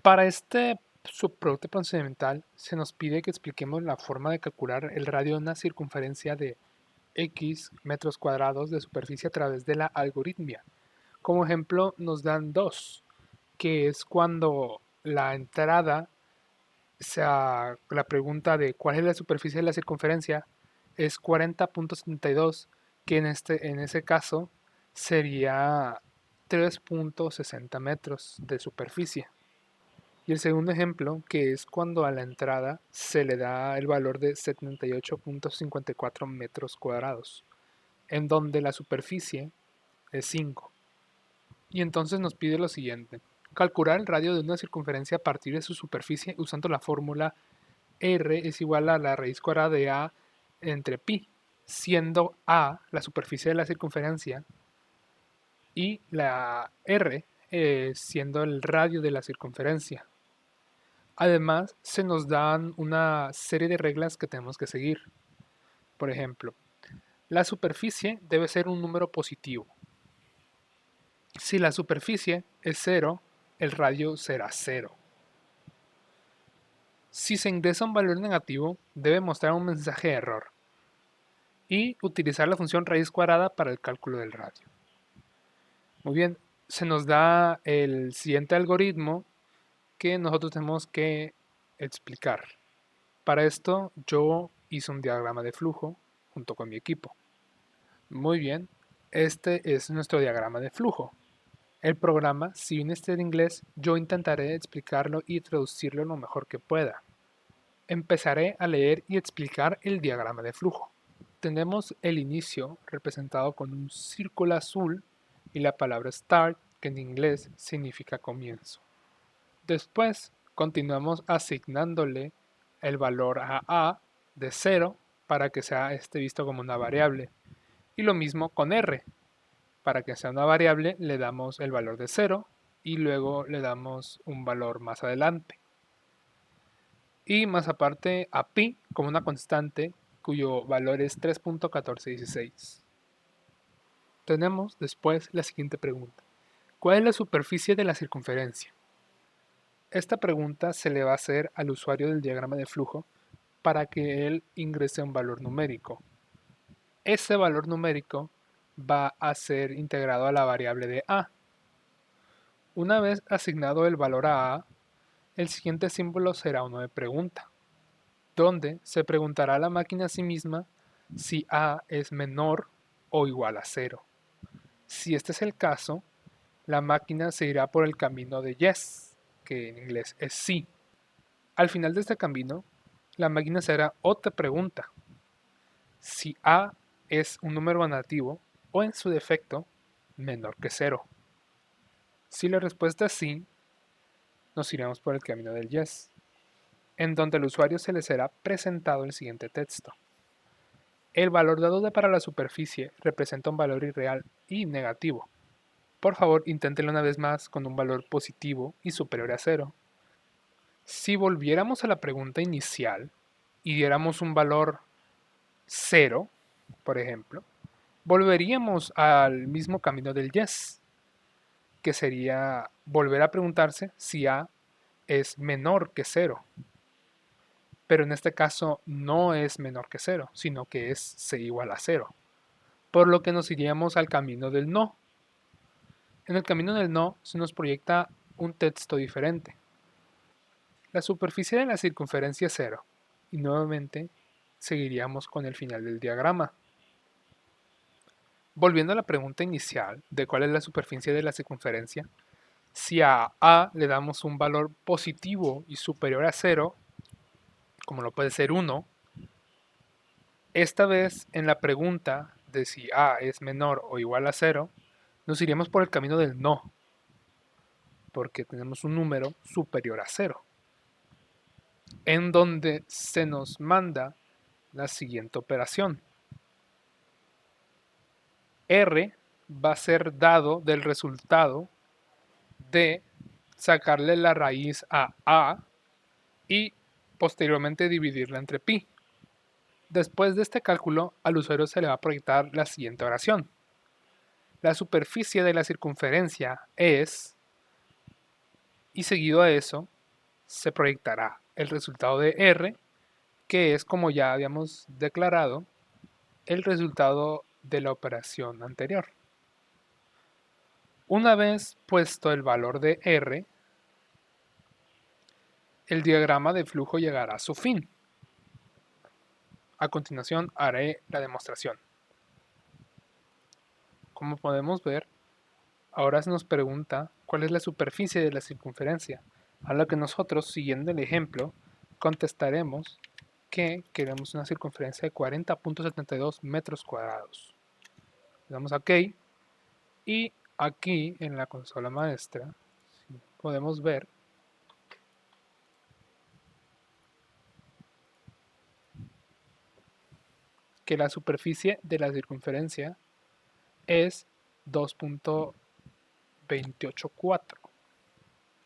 Para este subproducto procedimental se nos pide que expliquemos la forma de calcular el radio de una circunferencia de X metros cuadrados de superficie a través de la algoritmia. Como ejemplo nos dan dos, que es cuando la entrada, o sea, la pregunta de cuál es la superficie de la circunferencia es 40.72, que en ese caso sería 3.60 metros de superficie. Y el segundo ejemplo, que es cuando a la entrada se le da el valor de 78.54 metros cuadrados, en donde la superficie es 5. Y entonces nos pide lo siguiente: calcular el radio de una circunferencia a partir de su superficie usando la fórmula R es igual a la raíz cuadrada de A entre pi, siendo A la superficie de la circunferencia y la R siendo el radio de la circunferencia. Además, se nos dan una serie de reglas que tenemos que seguir. Por ejemplo, la superficie debe ser un número positivo. Si la superficie es 0, el radio será 0. Si se ingresa un valor negativo, debe mostrar un mensaje de error y utilizar la función raíz cuadrada para el cálculo del radio. Muy bien, se nos da el siguiente algoritmo que nosotros tenemos que explicar. Para esto yo hice un diagrama de flujo junto con mi equipo. Muy bien, este es nuestro diagrama de flujo. El programa, si bien esté en inglés, yo intentaré explicarlo y traducirlo lo mejor que pueda. Empezaré a leer y explicar el diagrama de flujo. Tenemos el inicio representado con un círculo azul y la palabra start, que en inglés significa comienzo. Después continuamos asignándole el valor a de 0 para que sea visto como una variable. Y lo mismo con R. Para que sea una variable le damos el valor de 0 y luego le damos un valor más adelante. Y más aparte a pi como una constante cuyo valor es 3.1416. Tenemos después la siguiente pregunta: ¿cuál es la superficie de la circunferencia? Esta pregunta se le va a hacer al usuario del diagrama de flujo para que él ingrese un valor numérico. Ese valor numérico va a ser integrado a la variable de a. Una vez asignado el valor a a, el siguiente símbolo será uno de pregunta, donde se preguntará a la máquina a sí misma si a es menor o igual a 0. Si este es el caso, la máquina se irá por el camino de yes, que en inglés es sí. Al final de este camino, la máquina se hará otra pregunta: si a es un número negativo o en su defecto menor que 0. Si la respuesta es sí, nos iremos por el camino del yes, en donde al usuario se le será presentado el siguiente texto: el valor dado para la superficie representa un valor irreal y negativo. Por favor, inténtenlo una vez más con un valor positivo y superior a 0. Si volviéramos a la pregunta inicial y diéramos un valor 0, por ejemplo, volveríamos al mismo camino del yes, que sería volver a preguntarse si a es menor que 0. Pero en este caso no es menor que 0, sino que es c igual a 0. Por lo que nos iríamos al camino del no. En el camino del no se nos proyecta un texto diferente. La superficie de la circunferencia es 0. Y nuevamente seguiríamos con el final del diagrama. Volviendo a la pregunta inicial de cuál es la superficie de la circunferencia, si a a le damos un valor positivo y superior a 0, como lo puede ser 1, esta vez en la pregunta de si a es menor o igual a 0, nos iríamos por el camino del no, porque tenemos un número superior a 0, en donde se nos manda la siguiente operación. R va a ser dado del resultado de sacarle la raíz a y posteriormente dividirla entre pi. Después de este cálculo, al usuario se le va a proyectar la siguiente oración: la superficie de la circunferencia es y seguido a eso se proyectará el resultado de R, que es, como ya habíamos declarado, el resultado de la operación anterior. Una vez puesto el valor de R, el diagrama de flujo llegará a su fin. A continuación haré la demostración. Como podemos ver, ahora se nos pregunta cuál es la superficie de la circunferencia, a lo que nosotros, siguiendo el ejemplo, contestaremos que queremos una circunferencia de 40.72 metros cuadrados. Le damos a OK y aquí en la consola maestra podemos ver que la superficie de la circunferencia es 2.284.